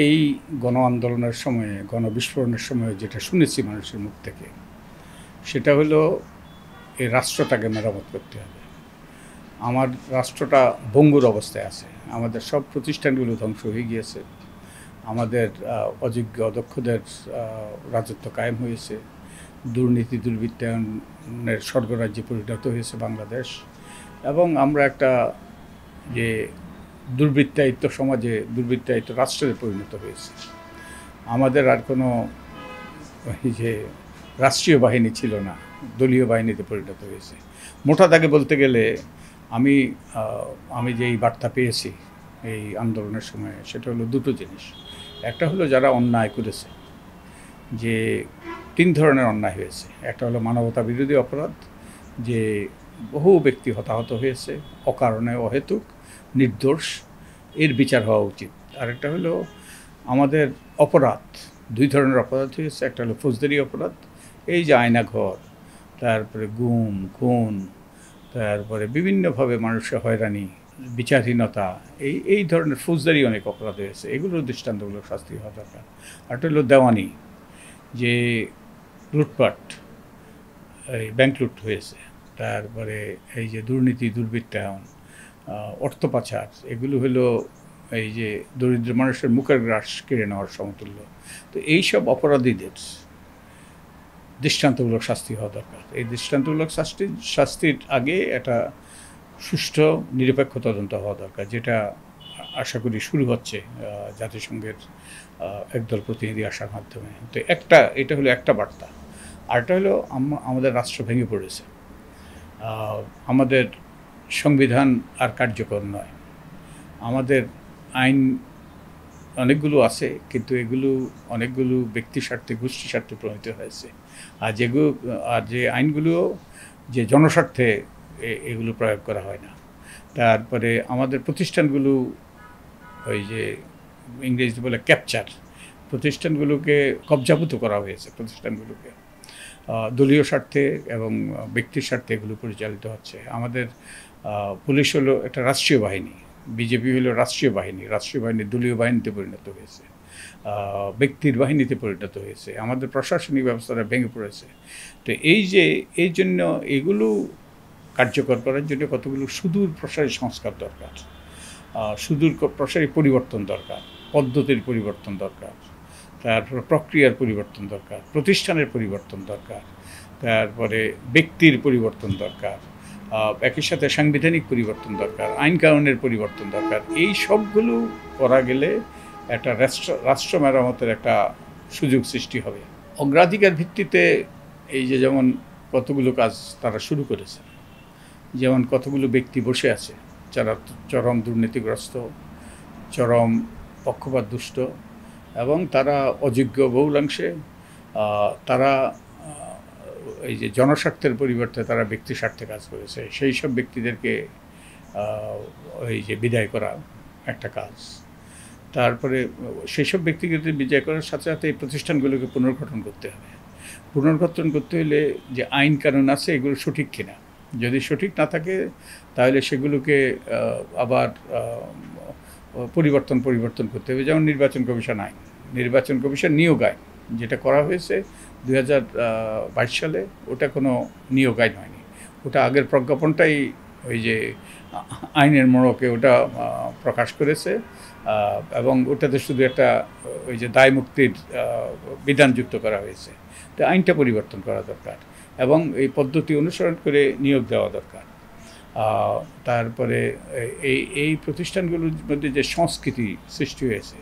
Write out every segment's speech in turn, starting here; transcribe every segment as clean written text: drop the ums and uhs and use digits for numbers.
এই গণ আন্দোলনের সময়ে গণবিস্ফোরণের সময়ে যেটা শুনেছি মানুষের মুখ থেকে সেটা হলো এই রাষ্ট্রটাকে মেরামত করতে হবে। আমার রাষ্ট্রটা ভঙ্গুর অবস্থায় আছে, আমাদের সব প্রতিষ্ঠানগুলো ধ্বংস হয়ে গিয়েছে, আমাদের অযোগ্য অদক্ষদের রাজত্ব কায়েম হয়েছে, দুর্নীতি দুর্বৃত্তায়নের স্বর্গরাজ্যে পরিণত হয়েছে বাংলাদেশ, এবং আমরা একটা যে দুর্বৃত্তায়িত সমাজে দুর্বৃত্তায়িত রাষ্ট্রে পরিণত হয়েছে। আমাদের আর কোনো এই যে রাষ্ট্রীয় বাহিনী ছিল না, দলীয় বাহিনীতে পরিণত হয়েছে। মোটা দাগে বলতে গেলে আমি আমি যেই বার্তা পেয়েছি এই আন্দোলনের সময় সেটা হলো দুটো জিনিস। একটা হলো যারা অন্যায় করেছে, যে তিন ধরনের অন্যায় হয়েছে। একটা হলো মানবতা বিরোধী অপরাধ, যে বহু ব্যক্তি হতাহত হয়েছে অকারণে, অহেতুক, নির্দোষ, এর বিচার হওয়া উচিত। আরেকটা হলো আমাদের অপরাধ, দুই ধরনের অপরাধ হয়েছে। একটা হলো ফৌজদারি অপরাধ, এই যে আয়নাঘর, তারপরে গুম খুন, তারপরে বিভিন্নভাবে মানুষের হয়রানি, বিচারহীনতা, এই ধরনের ফৌজদারি অনেক অপরাধ হয়েছে, এগুলোর দৃষ্টান্তমূলক শাস্তি হওয়া দরকার। আরেকটা হলো দেওয়ানি, যে লুটপাট, এই ব্যাংক লুট হয়েছে, তারপরে এই যে দুর্নীতি দুর্বৃত্তায়ন, অর্থ পাচার, এগুলো হলো এই যে দরিদ্র মানুষের মুখের গ্রাস কেড়ে নেওয়ার সমতুল্য। তো এইসব অপরাধীদের দৃষ্টান্তমূলক শাস্তি হওয়া দরকার। এই দৃষ্টান্তমূলক শাস্তির আগে একটা সুষ্ঠু নিরপেক্ষ তদন্ত হওয়া দরকার, যেটা আশা করি শুরু হচ্ছে জাতিসংঘের একদল প্রতিনিধি আসার মাধ্যমে। তো এটা হলো একটা বার্তা। আরেকটা হলো আমাদের রাষ্ট্র ভেঙে পড়েছে, আমাদের সংবিধান আর কার্যকর নয়, আমাদের আইন অনেকগুলো আছে কিন্তু এগুলো অনেকগুলো ব্যক্তি স্বার্থে গোষ্ঠী স্বার্থে প্রণীত হয়েছে। আর যে আইনগুলো যে জনস্বার্থে এগুলো প্রয়োগ করা হয় না। তারপরে আমাদের প্রতিষ্ঠানগুলো ওই যে ইংরেজিতে বলে ক্যাপচার, প্রতিষ্ঠানগুলোকে কবজাভূত করা হয়েছে, প্রতিষ্ঠানগুলোকে দলীয় স্বার্থে এবং ব্যক্তির স্বার্থে এগুলো পরিচালিত হচ্ছে। আমাদের পুলিশ হলো একটা রাষ্ট্রীয় বাহিনী, বিজেপি হলো রাষ্ট্রীয় বাহিনী, রাষ্ট্রীয় বাহিনী দলীয় বাহিনীতে পরিণত হয়েছে, ব্যক্তির বাহিনীতে পরিণত হয়েছে, আমাদের প্রশাসনিক ব্যবস্থাটা ভেঙে পড়েছে। তো এই জন্য এগুলো কার্যকর করার জন্য কতগুলো সুদূর প্রসারী সংস্কার দরকার, সুদূর প্রসারী পরিবর্তন দরকার, পদ্ধতির পরিবর্তন দরকার, তারপর প্রক্রিয়ার পরিবর্তন দরকার, প্রতিষ্ঠানের পরিবর্তন দরকার, তারপরে ব্যক্তির পরিবর্তন দরকার, একই সাথে সাংবিধানিক পরিবর্তন দরকার, আইন কানুনের পরিবর্তন দরকার। এই সবগুলো করা গেলে একটা রাষ্ট্র মেরামতের একটা সুযোগ সৃষ্টি হবে। অগ্রাধিকার ভিত্তিতে এই যে যেমন কতগুলো কাজ তারা শুরু করেছে, যেমন কতগুলো ব্যক্তি বসে আছে যারা চরম দুর্নীতিগ্রস্ত, চরম পক্ষপাত দুষ্ট, এবং তারা অযোগ্য বহুলাংশে। তারা এই যে জনস্বার্থের পরিবর্তে তারা ব্যক্তি স্বার্থে কাজ করেছে, সেই সব ব্যক্তিদেরকে এই যে বিদায় করা একটা কাজ। তারপরে সেই সব ব্যক্তিকে বিদায় করার সাথে সাথে এই প্রতিষ্ঠানগুলোকে পুনর্গঠন করতে হবে। পুনর্গঠন করতে হলে যে আইন কানুন আছে এগুলো সঠিক কিনা, যদি সঠিক না থাকে তাহলে সেগুলোকে আবার পরিবর্তন করতে হবে। যেমন নির্বাচন কমিশন আইন, নির্বাচন কমিশন নিয়োগ আইন যেটা করা হয়েছে 2022 সালে, ওটা কোনো নিয়োগ আইন হয়নি, ওটা আগের প্রজ্ঞাপনটাই ওই যে আইনের মোড়কে ওটা প্রকাশ করেছে, এবং ওটাতে শুধু একটা ওই যে দায় মুক্তির বিধান যুক্ত করা হয়েছে। তো আইনটা পরিবর্তন করা দরকার এবং এই পদ্ধতি অনুসরণ করে নিয়োগ দেওয়া দরকার। তারপরে এই প্রতিষ্ঠানগুলোর মধ্যে যে সংস্কৃতি সৃষ্টি হয়েছে,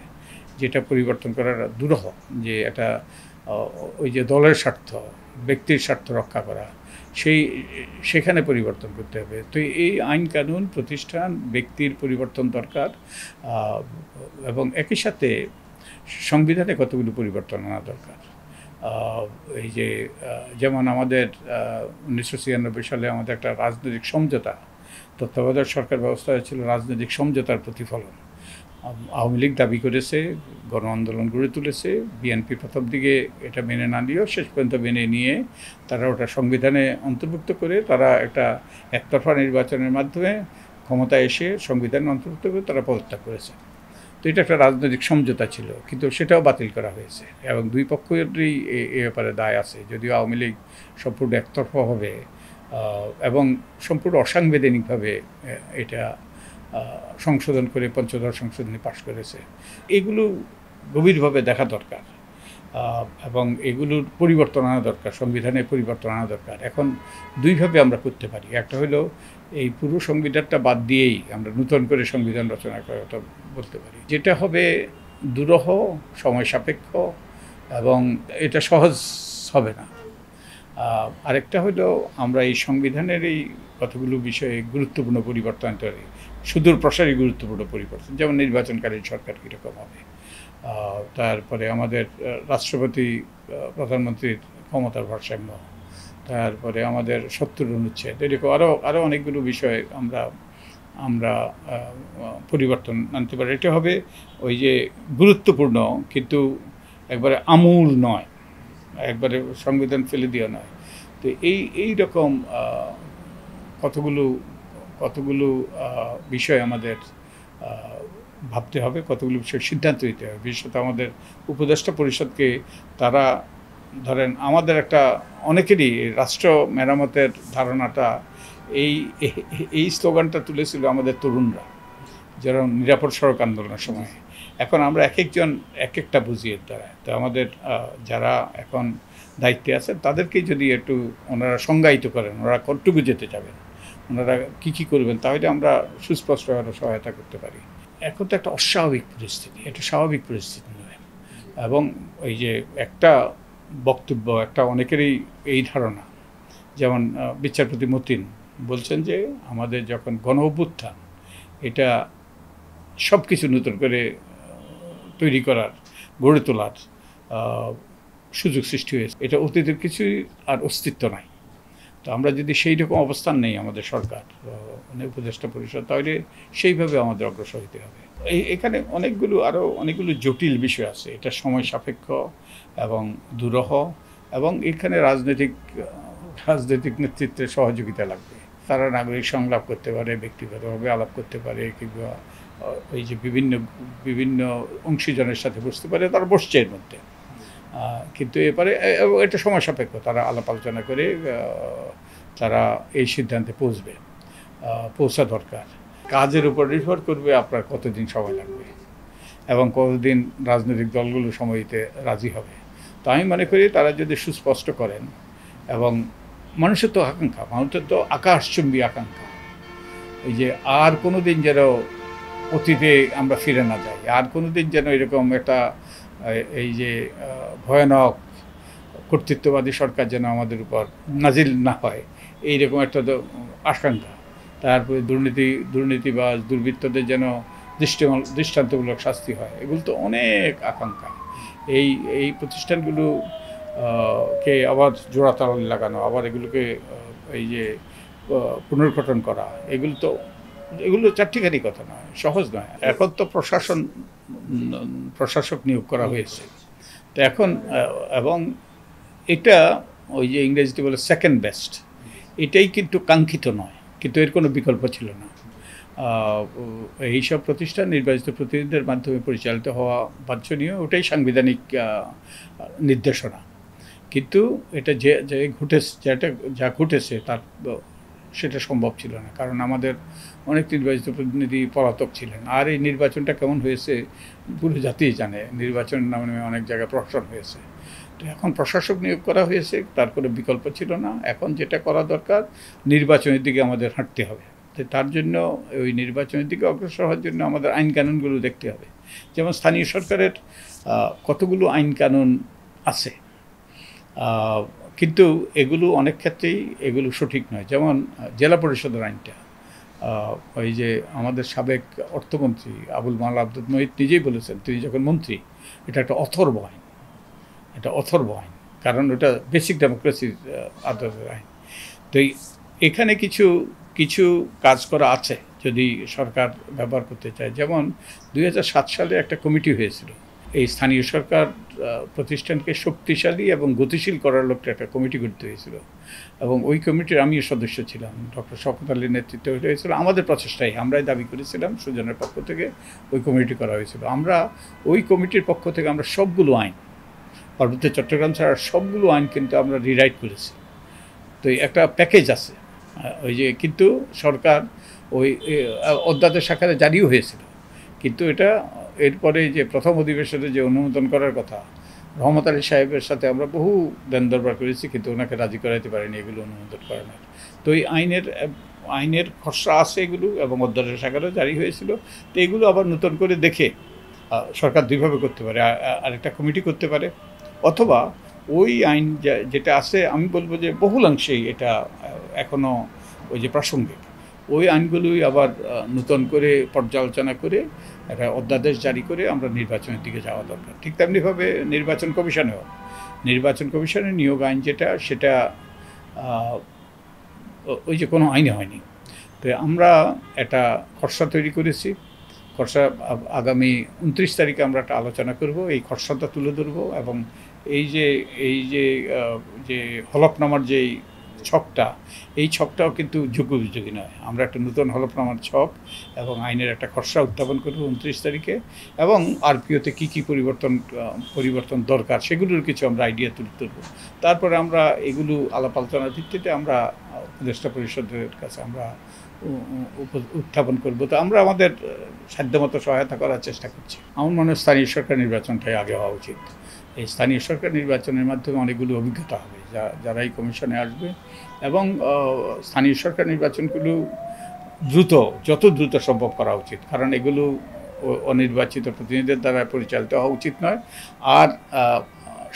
যেটা পরিবর্তন করার দুরূহ, যে এটা ওই যে দলের স্বার্থ, ব্যক্তির স্বার্থ রক্ষা করা, সেখানে পরিবর্তন করতে হবে। তো এই আইন কানুন, প্রতিষ্ঠান, ব্যক্তির পরিবর্তন দরকার, এবং একই সাথে সংবিধানে কতগুলো পরিবর্তন আনা দরকার। এই যে যেমন আমাদের 1996 সালে আমাদের একটা রাজনৈতিক সমঝোতা, তত্ত্বাবধায়ক সরকার ব্যবস্থা ছিল রাজনৈতিক সমঝোতার প্রতিফলন। আওয়ামী লীগ দাবি করেছে, গণ আন্দোলন গড়ে তুলেছে, বিএনপি প্রথম দিকে এটা মেনে না নিয়েও শেষ পর্যন্ত মেনে নিয়ে তারা ওটা সংবিধানে অন্তর্ভুক্ত করে তারা একটা একতরফা নির্বাচনের মাধ্যমে ক্ষমতায় এসে সংবিধানে অন্তর্ভুক্ত করে তারা পদত্যাগ করেছে। এটা একটা রাজনৈতিক সমঝোতা ছিল, কিন্তু সেটাও বাতিল করা হয়েছে এবং দুই পক্ষেরই এ ব্যাপারে দায় আছে। যদিও আওয়ামী লীগ সম্পূর্ণ একতরফাভাবে এবং সম্পূর্ণ অসাংবিধানিকভাবে এটা সংশোধন করে পঞ্চদশ সংশোধনী পাশ করেছে, এগুলো গভীরভাবে দেখা দরকার এবং এগুলোর পরিবর্তন আনা দরকার, সংবিধানে পরিবর্তন আনা দরকার। এখন দুইভাবে আমরা করতে পারি। একটা হলো এই পুরো সংবিধানটা বাদ দিয়েই আমরা নতুন করে সংবিধান রচনা করার কথা বলতে পারি, যেটা হবে দুরূহ, সময় সাপেক্ষ এবং এটা সহজ হবে না। আরেকটা হলো আমরা এই সংবিধানের এই কতগুলো বিষয়ে গুরুত্বপূর্ণ পরিবর্তন আনতে পারি, সুদূর প্রসারী গুরুত্বপূর্ণ পরিবর্তন, যেমন নির্বাচনকালীন সরকার কীরকম হবে, তারপরে আমাদের রাষ্ট্রপতি প্রধানমন্ত্রীর ক্ষমতার ভারসাম্য, তারপরে আমাদের ৭০ অনুচ্ছেদ, এরকম আরও অনেকগুলো বিষয় আমরা পরিবর্তন আনতে পারি। এটা হবে ওই যে গুরুত্বপূর্ণ, কিন্তু একবারে আমূল নয়, একবারে সংবিধান ফেলে দেওয়া নয়। তো এই রকম কতগুলো বিষয় আমাদের ভাবতে হবে, কতগুলো বিষয় সিদ্ধান্ত নিতে হবে। বিশেষত আমাদের উপদেষ্টা পরিষদকে, তারা ধরেন আমাদের একটা অনেকেরই রাষ্ট্র মেরামতের ধারণাটা এই স্লোগানটা তুলেছিল আমাদের তরুণরা, যেরকম নিরাপদ সড়ক আন্দোলনের সময়। এখন আমরা এক একজন এক একটা বুঝিয়ে দ্বারা, তো আমাদের যারা এখন দায়িত্বে আছেন তাদেরকেই যদি একটু ওনারা সংজ্ঞায়িত করেন, ওনারা কতটুকু যেতে যাবেন, ওনারা কী করবেন, তাহলে আমরা সুস্পষ্টভাবে সহায়তা করতে পারি। এখন তো একটা অস্বাভাবিক পরিস্থিতি, এটা স্বাভাবিক পরিস্থিতি নয়। এবং এই যে একটা বক্তব্য, একটা অনেকেরই এই ধারণা, যেমন বিচারপতি মতিন বলছেন যে আমাদের যখন গণ অভ্যুত্থান, এটা সব কিছু নতুন করে তৈরি করার, গড়ে তোলার সুযোগ সৃষ্টি হয়েছে, এটা অতীতের কিছুই আর অস্তিত্ব নাই। তো আমরা যদি সেই রকম অবস্থান নেই আমাদের সরকার, মানে উপদেষ্টা পরিষদ, তাহলে সেইভাবে আমাদের অগ্রসর হতে হবে। এখানে আরও অনেকগুলো জটিল বিষয় আছে, এটা সময় সাপেক্ষ এবং দুরূহ, এবং এখানে রাজনৈতিক নেতৃত্বের সহযোগিতা লাগবে। তারা নাগরিক সংলাপ করতে পারে, ব্যক্তিগতভাবে আলাপ করতে পারে, কিংবা এই যে বিভিন্ন অংশীজনের সাথে বসতে পারে, তারা বসছে এর মধ্যে। কিন্তু এবারে এটা সময় সাপেক্ষ, তারা আলাপ আলোচনা করে তারা এই সিদ্ধান্তে পৌঁছা দরকার। কাজের উপর নির্ভর করবে আপনার কতদিন সময় লাগবে এবং কতদিন রাজনৈতিক দলগুলো সময় দিতে রাজি হবে। তো আমি মনে করি তারা যদি সুস্পষ্ট করেন, এবং মানুষের তো আকাশচুম্বী আকাঙ্ক্ষা, এই যে আর কোনো দিন যেন অতীতে আমরা ফিরে না যাই, আর কোনো দিন যেন এরকম একটা এই যে ভয়ানক কর্তৃত্ববাদী সরকার যেন আমাদের উপর নাজিল না হয়, এইরকম একটা আকাঙ্ক্ষা। তারপরে দুর্নীতিবাজ দুর্বৃত্তদের যেন দৃষ্টান্তমূলক শাস্তি হয়, এগুলো তো অনেক আকাঙ্ক্ষা। এই প্রতিষ্ঠানগুলো কে আবার জোড়াতাল লাগানো, আবার এগুলোকে এই যে পুনর্গঠন করা, এগুলো চারটিখানি কথা নয়, সহজ নয়। এখন তো প্রশাসক নিয়োগ করা হয়েছে, তো এখন এবং এটা ওই যে ইংরেজিতে বলে সেকেন্ড বেস্ট, এটাই কিন্তু কাঙ্ক্ষিত নয়, কিন্তু এর কোনো বিকল্প ছিল না। এইসব প্রতিষ্ঠান নির্বাচিত প্রতিনিধিদের মাধ্যমে পরিচালিত হওয়া বাঞ্ছনীয়, ওটাই সাংবিধানিক নির্দেশনা। কিন্তু এটা যা ঘটেছে সেটা সম্ভব ছিল না, কারণ আমাদের অনেক নির্বাচিত প্রতিনিধি পলাতক ছিলেন। আর এই নির্বাচনটা কেমন হয়েছে পুরো জাতিই জানে, নির্বাচনের নামে অনেক জায়গায় প্রহসন হয়েছে। তো এখন প্রশাসক নিয়োগ করা হয়েছে, তার কোনো বিকল্প ছিল না। এখন যেটা করা দরকার, নির্বাচনের দিকে আমাদের হাঁটতে হবে। তো তার জন্য ওই নির্বাচনের দিকে অগ্রসর হওয়ার জন্য আমাদের আইন কানুনগুলো দেখতে হবে। যেমন স্থানীয় সরকারের কতগুলো আইন কানুন আছে, কিন্তু এগুলো অনেক ক্ষেত্রেই এগুলো সঠিক নয়। যেমন জেলা পরিষদের আইনটা, ওই যে আমাদের সাবেক অর্থমন্ত্রী আবুল মাল আব্দুল মহিত নিজেই বলেছেন, তিনি যখন মন্ত্রী, এটা একটা অথর্ব আইন, কারণ ওটা বেসিক ডেমোক্রেসির আদরের আইন। তো এখানে কিছু কাজ করা আছে যদি সরকার ব্যবহার করতে চায়। যেমন 2007 সালে একটা কমিটি হয়েছিল, এই স্থানীয় সরকার প্রতিষ্ঠানকে শক্তিশালী এবং গতিশীল করার লক্ষ্যে একটা কমিটি করতে হয়েছিল, এবং ওই কমিটির আমিও সদস্য ছিলাম। ডক্টর শওকত আলীর নেতৃত্বে হয়েছিল, আমাদের প্রচেষ্টায় আমরাই দাবি করেছিলাম, সুজনের পক্ষ থেকে ওই কমিটি করা হয়েছিল। আমরা ওই কমিটির পক্ষ থেকে আমরা সবগুলো আইন, পার্বত্য চট্টগ্রাম ছাড়া সবগুলো আইন কিন্তু আমরা রিরাইট করেছি। তো একটা প্যাকেজ আছে ওই যে, কিন্তু সরকার ওই অধ্যাদেশ আকারে জারিও হয়েছিল, কিন্তু এটা এরপরে যে প্রথম অধিবেশনে যে অনুমোদন করার কথা, রহমত আলী সাহেবের সাথে আমরা বহু দেন দরবার করেছি, কিন্তু ওনাকে রাজি করাইতে পারিনি এগুলো অনুমোদন করানোর। তো এই আইনের খসড়া আছে এগুলো, এবং অধ্যাদেশ আকারে জারি হয়েছিল। তো এগুলো আবার নতুন করে দেখে সরকার দুইভাবে করতে পারে, আরেকটা কমিটি করতে পারে, অথবা ওই আইন যেটা আছে, আমি বলবো যে বহুলাংশেই এটা এখনও ওই যে প্রাসঙ্গিক, ওই আইনগুলোই আবার নতুন করে পর্যালোচনা করে একটা অধ্যাদেশ জারি করে আমরা নির্বাচনের দিকে যাওয়া দরকার। ঠিক তেমনিভাবে নির্বাচন কমিশনের নিয়োগ আইন যেটা, সেটা ওই যে কোনো আইনে হয়নি। তো আমরা একটা খসড়া তৈরি করেছি। খসড়া আগামী 29 তারিখে আমরা একটা আলোচনা করব, এই খসড়াটা তুলে ধরবো, এবং এই যে হলফনামার যেই ছকটা, এই ছকটাও কিন্তু যুগোপযোগী নয়। আমরা একটা নতুন হলফনামার ছক এবং আইনের একটা খসড়া উত্থাপন করব 29 তারিখে, এবং আরপিওতে কী কী পরিবর্তন দরকার সেগুলোর কিছু আমরা আইডিয়া তুলে ধরব। তারপরে আমরা এগুলো আলাপ আলোচনার ভিত্তিতে আমরা উপদেষ্টা পরিষদের কাছে আমরা উত্থাপন করব। তো আমরা আমাদের সাধ্যমতো সহায়তা করার চেষ্টা করছি। আমার মনে হয় স্থানীয় সরকার নির্বাচনটাই আগে হওয়া উচিত। এই স্থানীয় সরকার নির্বাচনের মাধ্যমে অনেকগুলো অভিজ্ঞতা হবে যারা এই কমিশনে আসবে, এবং স্থানীয় সরকার নির্বাচনগুলো যত দ্রুত সম্ভব করা উচিত, কারণ এগুলো অনির্বাচিত প্রতিনিধিদের দ্বারা পরিচালিত হওয়া উচিত নয়। আর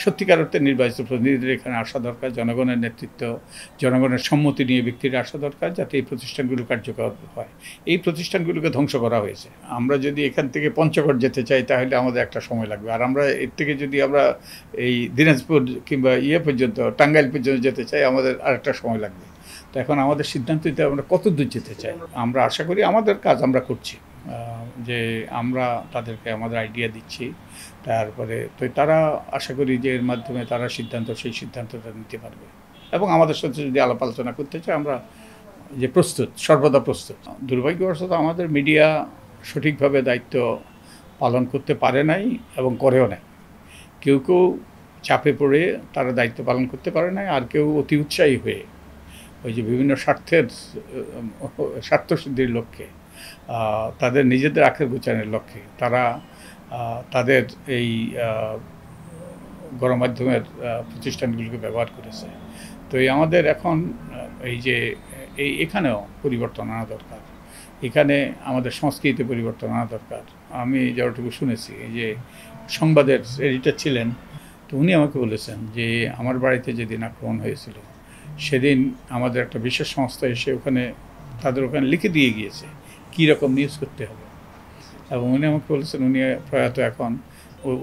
সত্যিকার অর্থে নির্বাচিত প্রতিনিধিদের এখানে আসা দরকার, জনগণের নেতৃত্ব, জনগণের সম্মতি নিয়ে ব্যক্তিরা আসা দরকার, যাতে এই প্রতিষ্ঠানগুলো কার্যকর হয়। এই প্রতিষ্ঠানগুলোকে ধ্বংস করা হয়েছে। আমরা যদি এখান থেকে পঞ্চগড় যেতে চাই তাহলে আমাদের একটা সময় লাগবে, আর আমরা এর থেকে যদি আমরা এই দিনাজপুর কিংবা পর্যন্ত, টাঙ্গাইল পর্যন্ত যেতে চাই, আমাদের আরেকটা সময় লাগবে। তো এখন আমাদের সিদ্ধান্ত নিতে আমরা কত দূর যেতে চাই। আমরা আশা করি আমাদের কাজ আমরা করছি, যে আমরা তাদেরকে আমাদের আইডিয়া দিচ্ছি, তারপরে তো তারা আশা করি যে এর মাধ্যমে তারা সেই সিদ্ধান্তটা নিতে পারবে, এবং আমাদের সাথে যদি আলাপ আলোচনা করতে চায় আমরা যে সর্বদা প্রস্তুত। দুর্ভাগ্যবশত আমাদের মিডিয়া সঠিকভাবে দায়িত্ব পালন করতে পারে নাই এবং করেও নাই। কেউ চাপে পড়ে তারা দায়িত্ব পালন করতে পারে নাই, আর কেউ অতি উৎসাহী হয়ে ওই যে বিভিন্ন স্বার্থসিদ্ধির লক্ষ্যে, তাদের নিজেদের আখের গোছানোর লক্ষ্যে তারা তাদের এই গণমাধ্যমের প্রতিষ্ঠানগুলোকে ব্যবহার করেছে। তো আমাদের এখন এই যে এখানেও পরিবর্তন আনা দরকার, এখানে আমাদের সংস্কৃতিতে পরিবর্তন আনা দরকার। আমি যতটুকু শুনেছি, এই যে সংবাদের এডিটর ছিলেন, তো উনি আমাকে বলেছেন যে আমার বাড়িতে যেদিন আক্রমণ হয়েছিল সেদিন আমাদের একটা বিশেষ সংস্থা এসে তাদের ওখানে লিখে দিয়ে গিয়েছে কী রকম নিউজ করতে হবে, এবং উনি আমাকে বলেছেন, উনি প্রয়াত এখন,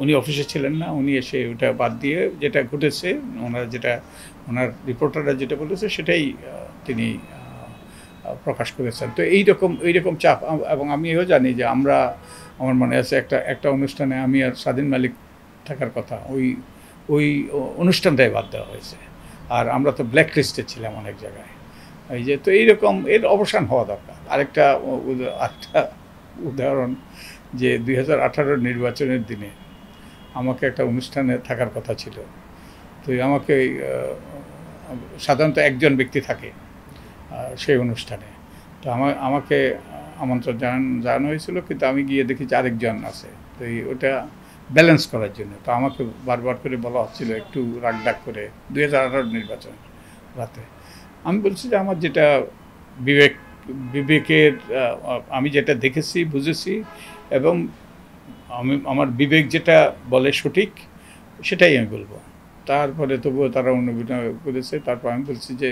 উনি অফিসে ছিলেন না, উনি এসে ওটা বাদ দিয়ে যেটা ঘটেছে, ওনার রিপোর্টাররা যেটা বলেছে সেটাই তিনি প্রকাশ করেছেন। তো এইরকম চাপ, এবং আমি এও জানি যে আমার মনে আছে একটা অনুষ্ঠানে আমি আর স্বাধীন মালিক থাকার কথা, ওই অনুষ্ঠানটাই বাদ দেওয়া হয়েছে, আর আমরা তো ব্ল্যাক লিস্টে ছিলাম অনেক জায়গায়। এই যে তো এর অবসান হওয়া দরকার। আরেকটা উদাহরণ, যে 2018 নির্বাচনের দিনে আমাকে একটা অনুষ্ঠানে থাকার কথা ছিল। তো আমাকে সাধারণত একজন ব্যক্তি থাকে সেই অনুষ্ঠানে, তো আমাকে আমন্ত্রণ জানানো হয়েছিল, কিন্তু আমি গিয়ে দেখি যে আরেকজন আছে। তো ওটা ব্যালেন্স করার জন্য তো আমাকে বারবার করে বলা হচ্ছিল একটু রাগডাক করে 2018 নির্বাচন রাতে। আমি বলছি যে আমার যেটা বিবেকের, আমি যেটা দেখেছি বুঝেছি, এবং আমার বিবেক যেটা বলে সঠিক সেটাই আমি বলবো। তারপরে তবুও তারা অনুবিনয় করেছে। তারপর আমি বলছি যে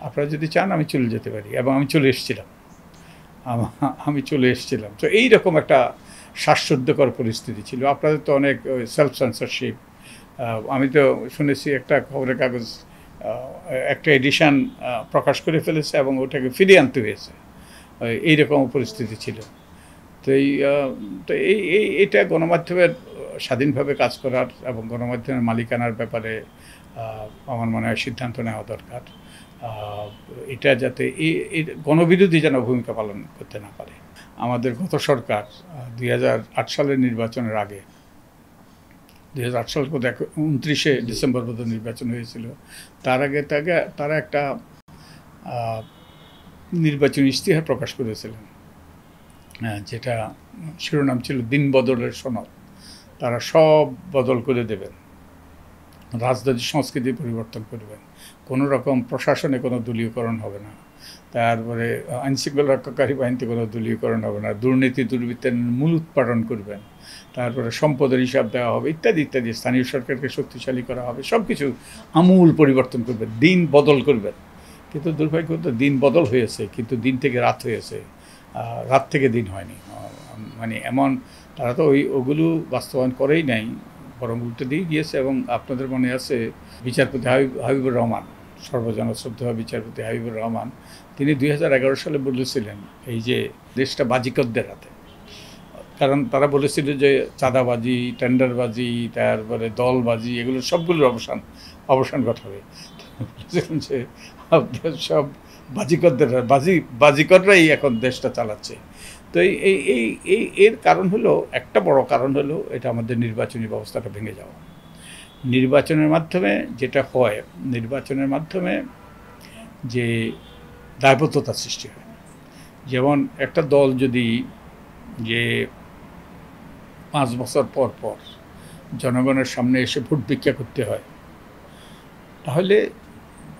আপনারা যদি চান আমি চলে যেতে পারি, এবং আমি চলে এসেছিলাম। তো এইরকম একটা শ্বাসরুদ্ধকর পরিস্থিতি ছিল। আপনাদের তো অনেক সেলফ সেন্সরশিপ, আমি তো শুনেছি একটা খবরের কাগজ একটা এডিশন প্রকাশ করে ফেলেছে এবং ওটাকে ফিরিয়ে আনতে হয়েছে, এইরকম পরিস্থিতি ছিল। তো এটা গণমাধ্যমের স্বাধীনভাবে কাজ করার এবং গণমাধ্যমের মালিকানার ব্যাপারে আমার মনে হয় সিদ্ধান্ত নেওয়া দরকার। এটা যাতে এই গণবিরোধী যেন ভূমিকা পালন করতে না পারে। আমাদের গত সরকার 2008 সালের নির্বাচনের আগে 2008 সাল বোধ 29শে ডিসেম্বর বোধ নির্বাচন হয়েছিল। তার আগে তারা একটা নির্বাচনী ইশতেহার প্রকাশ করেছিলেন, যেটা শিরোনাম ছিল দিন বদলের সনদ। তারা সব বদল করে দেবেন, রাজনৈতিক সংস্কৃতি পরিবর্তন করবেন, কোনো রকম প্রশাসনে কোনো দলীয়করণ হবে না, তারপরে আইনশৃঙ্খলা রক্ষাকারী বাহিনীতে কোনো দলীয়করণ হবে না, দুর্নীতি দুর্বৃত্তের মূল উৎপাদন করবেন, তারপরে সম্পদের হিসাব দেওয়া হবে, ইত্যাদি ইত্যাদি, স্থানীয় সরকারকে শক্তিশালী করা হবে, সব কিছু আমূল পরিবর্তন করবেন, দিন বদল করবেন। কিন্তু দুর্ভাগ্য তো দিন বদল হয়েছে, কিন্তু দিন থেকে রাত হয়েছে, রাত থেকে দিন হয়নি। মানে এমন তারা তো ওগুলো বাস্তবায়ন করেই নাই, বরং উল্টে দিয়ে গিয়েছে। এবং আপনাদের মনে আছে বিচারপতি হাবিবুর রহমান, সর্বজনশ্রদ্ধেয় বিচারপতি হাবিবুর রহমান, তিনি 2011 সালে বলেছিলেন এই যে দেশটা বাজিকরদের হাতে। কারণ তারা বলেছিল যে চাঁদাবাজি, টেন্ডারবাজি, তারপরে দলবাজি, এগুলো সবগুলোর অবসান ঘটাবে। যে সব বাজিকরদের বাজিকররাই এখন দেশটা চালাচ্ছে। তো এর কারণ হলো, একটা বড় কারণ হলো এটা আমাদের নির্বাচনী ব্যবস্থাটা ভেঙে যাওয়া। নির্বাচনের মাধ্যমে যেটা হয়, নির্বাচনের মাধ্যমে যে দায়বদ্ধতা সৃষ্টি হয়। যেমন একটা দল যদি যে 5 বছর পর পর জনগণের সামনে এসে ভোট ভিক্ষা করতে হয়, তাহলে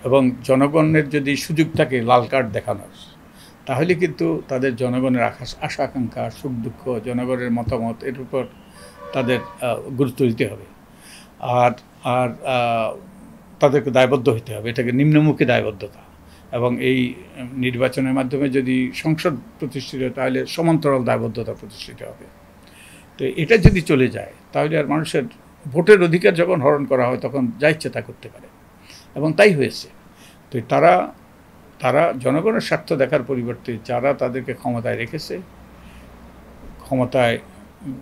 এবং জনগণের যদি সুযোগ থাকে লাল কার্ড দেখানোর, তাহলে কিন্তু তাদের জনগণের আশা আকাঙ্ক্ষা, সুখ দুঃখ, জনগণের মতামত এর উপর তাদের গুরুত্ব দিতে হবে। আর আর তাদেরকে দায়বদ্ধ হতে হবে, এটাকে নিম্নমুখী দায়বদ্ধতা। এবং এই নির্বাচনের মাধ্যমে যদি সংসদ প্রতিষ্ঠিত হয়, তাহলে সমান্তরাল দায়বদ্ধতা প্রতিষ্ঠিত হবে। তো এটা যদি চলে যায়, তাহলে আর মানুষের ভোটের অধিকার যখন হরণ করা হয়, তখন যা ইচ্ছে তা করতে পারে। এবং তাই হয়েছে। তো তারা জনগণের স্বার্থ দেখার পরিবর্তে যারা তাদেরকে ক্ষমতায় রেখেছে,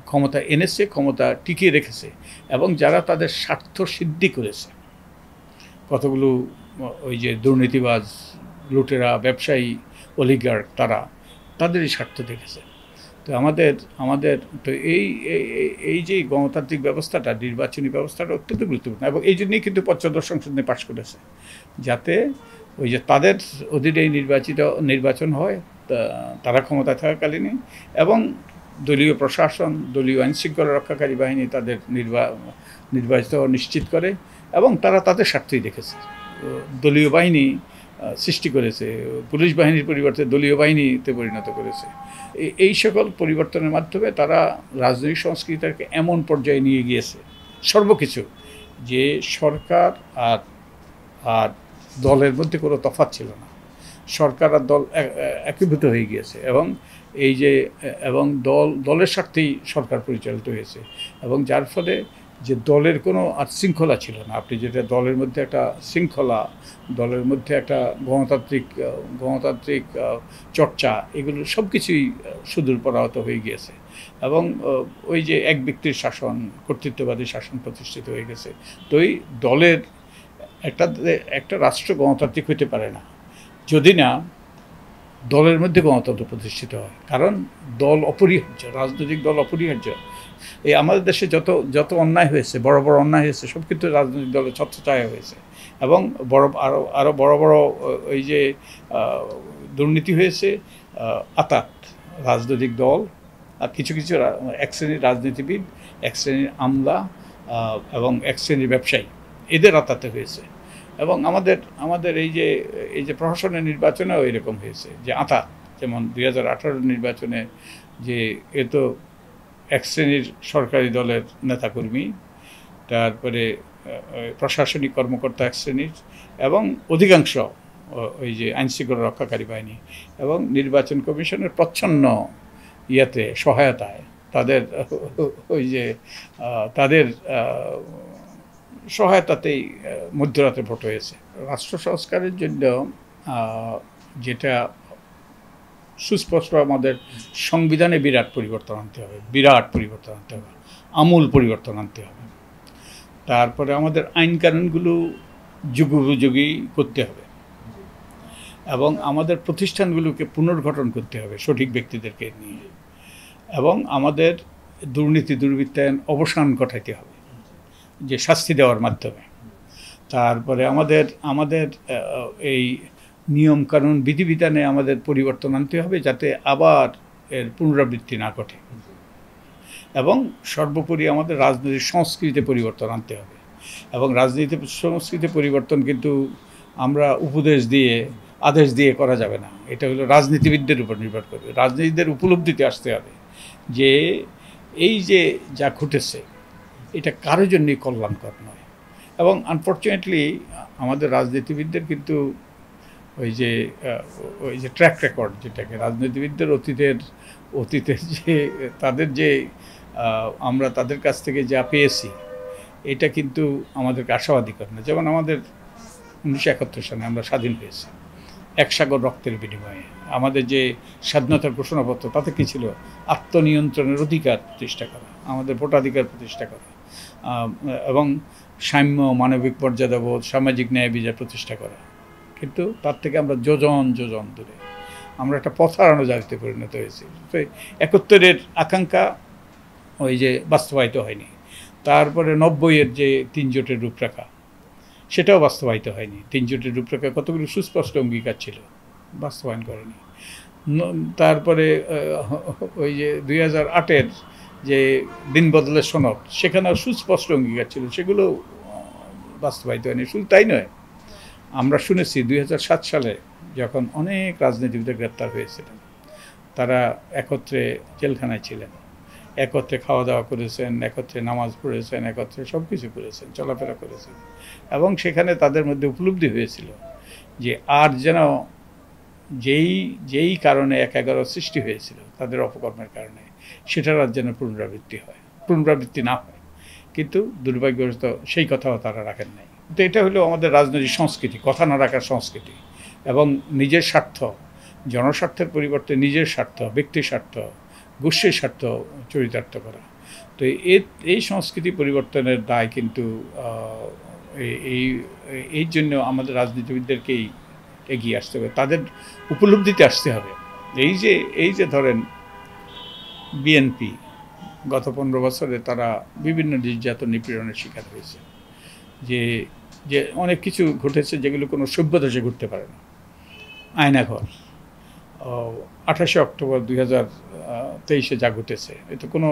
ক্ষমতা এনেছে, ক্ষমতা টিকিয়ে রেখেছে, এবং যারা তাদের স্বার্থ সিদ্ধি করেছে, কতগুলো ওই যে দুর্নীতিবাজ, লুটেরা, ব্যবসায়ী, অলিগার্ক, তাদেরই স্বার্থ দেখেছে। তো আমাদের তো এই যে গণতান্ত্রিক ব্যবস্থাটা, নির্বাচনী ব্যবস্থাটা অত্যন্ত গুরুত্বপূর্ণ। এবং এই জন্যই কিন্তু 85 সংসদ পাশ করেছে, যাতে ওই যে তাদের অধীনেই নির্বাচন হয়, তারা ক্ষমতায় থাকাকালীনই, এবং দলীয় প্রশাসন, দলীয় আইনশৃঙ্খলা রক্ষাকারী বাহিনী তাদের নির্বাচিত নিশ্চিত করে, এবং তারা তাদের স্বার্থই দেখেছে। দলীয় বাহিনী সৃষ্টি করেছে, পুলিশ বাহিনীর পরিবর্তে দলীয় বাহিনীতে পরিণত করেছে। এই সকল পরিবর্তনের মাধ্যমে তারা রাজনৈতিক সংস্কৃতিকে এমন পর্যায়ে নিয়ে গিয়েছে সর্বকিছু, যে সরকার আর দলের মধ্যে কোনো তফাৎ ছিল না। সরকার আর দল একীভূত হয়ে গিয়েছে, এবং দলের স্বার্থেই সরকার পরিচালিত হয়েছে। এবং যার ফলে যে দলের কোনো আর শৃঙ্খলা ছিল না। আপনি যেটা দলের মধ্যে একটা শৃঙ্খলা, দলের মধ্যে একটা গণতান্ত্রিক চর্চা, এগুলো সব কিছুই সুদূর পরাহত হয়ে গিয়েছে। এবং ওই যে এক ব্যক্তির শাসন, কর্তৃত্ববাদী শাসন প্রতিষ্ঠিত হয়ে গেছে। তো এই দলের একটা রাষ্ট্র গণতান্ত্রিক হতে পারে না যদি না দলের মধ্যে গণতন্ত্র প্রতিষ্ঠিত হয়। কারণ দল অপরিহার্য, রাজনৈতিক দল অপরিহার্য। এই আমাদের দেশে যত অন্যায় হয়েছে, বড় বড় অন্যায় হয়েছে, সব কিন্তু রাজনৈতিক দলের ছত্রছায়া হয়েছে। এবং আরও বড় বড় ওই যে দুর্নীতি হয়েছে, আতাত রাজনৈতিক দল আর কিছু এক শ্রেণীর রাজনীতিবিদ, এক শ্রেণীর আমলা এবং এক শ্রেণীর ব্যবসায়ী, এদের আতাতে হয়েছে। এবং আমাদের এই যে প্রশাসনের নির্বাচনেও এরকম হয়েছে, যে আতাত, যেমন 2018 নির্বাচনে যে তো এক শ্রেণীর সরকারি দলের নেতাকর্মী, তারপরে প্রশাসনিক কর্মকর্তা এক শ্রেণীর, এবং অধিকাংশ ওই যে আইনশৃঙ্খলা রক্ষাকারী বাহিনী এবং নির্বাচন কমিশনের প্রচ্ছন্ন সহায়তায় তাদের সহায়তাতেই মধ্যরাতে ভোট হয়েছে। রাষ্ট্র সংস্কারের জন্য যেটা সুস্পষ্ট, আমাদের সংবিধানে বিরাট পরিবর্তন আনতে হবে। আমূল পরিবর্তন আনতে হবে। তারপরে আমাদের আইন কানুনগুলো যুগোপযোগী করতে হবে এবং আমাদের প্রতিষ্ঠানগুলোকে পুনর্গঠন করতে হবে সঠিক ব্যক্তিদেরকে নিয়ে, এবং আমাদের দুর্নীতি দুর্বৃত্তায়ন অবসান ঘটাইতে হবে যে শাস্তি দেওয়ার মাধ্যমে। তারপরে আমাদের এই নিয়মকানুন বিধিবিধানে আমাদের পরিবর্তন আনতে হবে যাতে আবার এর পুনরাবৃত্তি না ঘটে, এবং সর্বোপরি আমাদের রাজনৈতিক সংস্কৃতিতে পরিবর্তন আনতে হবে। এবং রাজনৈতিক সংস্কৃতি পরিবর্তন কিন্তু আমরা উপদেশ দিয়ে আদেশ দিয়ে করা যাবে না, এটা হলো রাজনীতিবিদদের উপর নির্ভর করবে। রাজনীতিদের উপলব্ধিতে আসতে হবে যে এই যে যা ঘটেছে এটা কারোর জন্যই কল্যাণকর নয়। এবং আনফর্চুনেটলি আমাদের রাজনীতিবিদদের কিন্তু ওই যে ট্র্যাক রেকর্ড, যেটাকে রাজনীতিবিদদের অতীতের যে তাদের যে আমরা তাদের কাছ থেকে যা পেয়েছি এটা কিন্তু আমাদেরকে আশাবাদী করে না। যেমন আমাদের 1971 সালে আমরা স্বাধীন হয়েছি এক সাগর রক্তের বিনিময়ে। আমাদের যে স্বাধীনতার ঘোষণাপত্র তাতে কী ছিল? আত্মনিয়ন্ত্রণের অধিকার প্রতিষ্ঠা করা, আমাদের ভোটাধিকার প্রতিষ্ঠা করা, এবং সাম্য, মানবিক মর্যাদাবোধ, সামাজিক ন্যায় বিচার প্রতিষ্ঠা করা। কিন্তু তার থেকে আমরা যোজন দূরে, আমরা একটা পথ হারানো জাতিতে পরিণত হয়েছি। তো 71-এর আকাঙ্ক্ষা ওই যে বাস্তবায়িত হয়নি। তারপরে 90-এর যে 3 জোটের রূপরেখা সেটাও বাস্তবায়িত হয়নি। 3 জোটের রূপরেখা কতগুলো সুস্পষ্ট অঙ্গীকার ছিল, বাস্তবায়ন করেনি। তারপরে ওই যে 2008-এর যে দিন বদলের সনদ, সেখানেও সুস্পষ্ট অঙ্গীকার ছিল, সেগুলো বাস্তবায়িত হয়নি। শুধু তাই নয়, আমরা শুনেছি 2007 সালে যখন অনেক রাজনীতিবিদ গ্রেপ্তার হয়েছিলেন, তারা একত্রে জেলখানায় ছিলেন, একত্রে খাওয়া দাওয়া করেছেন, একত্রে নামাজ পড়েছেন, একত্রে সব কিছু করেছেন, চলাফেরা করেছেন, এবং সেখানে তাদের মধ্যে উপলব্ধি হয়েছিল যে আর যেন যেই কারণে 1/11 সৃষ্টি হয়েছিল তাদের অপকর্মের কারণে, সেটার আর যেন পুনরাবৃত্তি না হয়। কিন্তু দুর্ভাগ্যবশত সেই কথাও তারা রাখেন নাই। তো এটা হলো আমাদের রাজনৈতিক সংস্কৃতি, কথা না রাখার সংস্কৃতি, এবং নিজের স্বার্থ, জনস্বার্থের পরিবর্তে নিজের স্বার্থ, ব্যক্তির স্বার্থ, গোষ্ঠীর স্বার্থ চরিতার্থ করা। তো এই সংস্কৃতি পরিবর্তনের দায় কিন্তু এই জন্য আমাদের রাজনীতিবিদদেরকেই এগিয়ে আসতে হবে, তাদের উপলব্ধিতে আসতে হবে। এই যে ধরেন বিএনপি গত 15 বছরে তারা বিভিন্ন নির্যাতন নিপীড়নের শিকার হয়েছে, যে অনেক কিছু ঘটেছে যেগুলো কোনো সভ্য দেশে ঘটতে পারে না। আয়নাঘর, 28শে অক্টোবর 2023-এ যা ঘটেছে এটা কোনো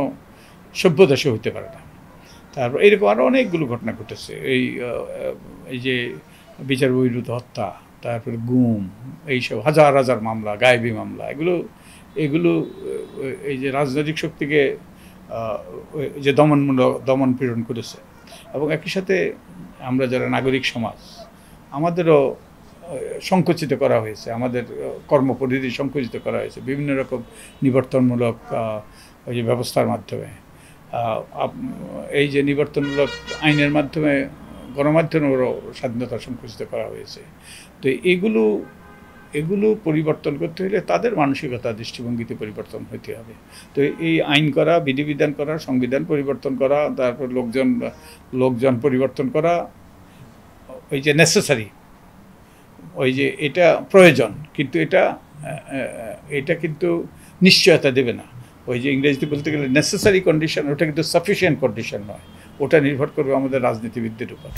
সভ্য দেশে হইতে পারে না। তারপর এরকম আরও অনেকগুলো ঘটনা ঘটেছে, এই যে বিচার বহির্ভূত হত্যা, তারপরে গুম, এইসব হাজার হাজার মামলা, গায়েবী মামলা, এগুলো এই যে রাজনৈতিক শক্তিকে যে দমন পীড়ন করেছে। এবং একই সাথে আমরা যারা নাগরিক সমাজ, আমাদেরও সংকুচিত করা হয়েছে, আমাদের কর্মপরিধি সংকুচিত করা হয়েছে বিভিন্ন রকম নিবর্তনমূলক ওই যে ব্যবস্থার মাধ্যমে। এই যে নিবর্তনমূলক আইনের মাধ্যমে গণমাধ্যমেরও স্বাধীনতা সংকুচিত করা হয়েছে। তো এগুলো পরিবর্তন করতে হলে তাদের মানসিকতা, দৃষ্টিভঙ্গিতে পরিবর্তন হতে হবে। তো এই আইন করা, বিধিবিধান করা, সংবিধান পরিবর্তন করা, তারপর লোকজন পরিবর্তন করা, ওই যে নেসেসারি, ওই যে এটা প্রয়োজন, কিন্তু এটা কিন্তু নিশ্চয়তা দেবে না। ওই যে ইংরেজিতে বলতে গেলে নেসেসারি কন্ডিশন, ওটা কিন্তু সাফিসিয়েন্ট কন্ডিশন নয়, ওটা নির্ভর করবে আমাদের রাজনীতিবিদদের উপর।